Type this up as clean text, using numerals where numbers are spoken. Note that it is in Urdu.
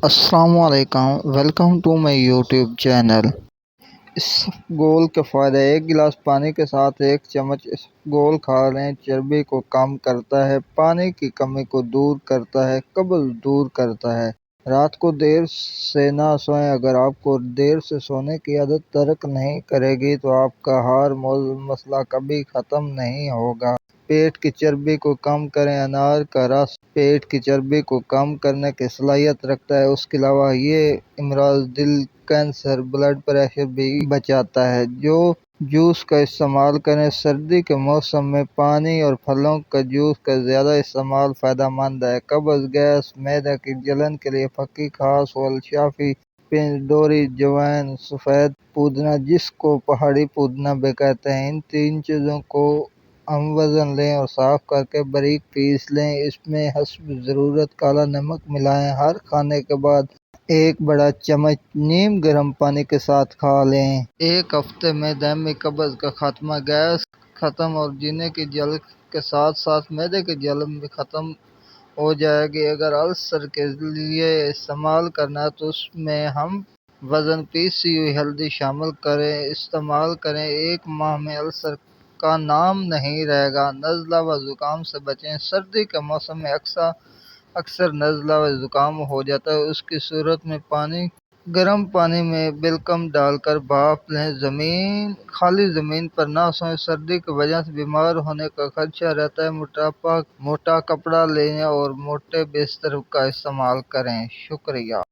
السلام علیکم، welcome to my YouTube channel. اس گول کے فائدے: ایک گلاس پانی کے ساتھ ایک چمچ اس گول کھا لیں، چربی کو کم کرتا ہے، پانی کی کمی کو دور کرتا ہے، قبض دور کرتا ہے۔ رات کو دیر سے نہ سوئیں۔ اگر آپ کو دیر سے سونے کی عادت ترک نہیں کرے گی تو آپ کا ہارمونل مسئلہ کبھی ختم نہیں ہوگا۔ پیٹ کی چربی کو کم کریں۔ انار کا رس پیٹ کی چربی کو کم کرنے کی صلاحیت رکھتا ہے۔ اس کے علاوہ یہ امراض، دل، کینسر، بلڈ پریشر بھی بچاتا ہے۔ جوس کا استعمال کریں۔ سردی کے موسم میں پانی اور پھلوں کے جوس کا زیادہ استعمال فائدہ مند ہے۔ قبض، گیس، معدے کی جلن کے لیے پکی گھاس، ولشافی، پینڈوری، جوائن، سفید پودینہ جس کو پہاڑی پودینہ بھی کہتے ہیں، ان تین چیزوں کو ہم وزن لیں اور صاف کرکے باریک پیس لیں۔ اس میں حسب ضرورت کالا نمک ملائیں۔ ہر کھانے کے بعد ایک بڑا چمچ نیم گرم پانی کے ساتھ کھا لیں۔ ایک ہفتے میں دائمی قبض کا خاتمہ، گیس ختم اور جینے کی جلن کے ساتھ ساتھ معدے کی جلن بھی ختم ہو جائے گی۔ اگر السر کے لیے استعمال کرنا ہے تو اس میں ہم وزن پیسی ہوئی ہلدی شامل کریں استعمال کریں۔ ایک ماہ میں السر کا نام نہیں رہے گا۔ نزلہ و زکام سے بچیں۔ سردی کے موسم میں اکثر نزلہ و زکام ہو جاتا ہے۔ اس کی صورت میں گرم پانی میں بلکم ڈال کر بھاپ لیں۔ خالی زمین پر نہ سوئیں۔ سردی کی وجہ سے بیمار ہونے کا خدشہ رہتا ہے۔ موٹا کپڑا لیں اور موٹے بستر کا استعمال کریں۔ شکریہ۔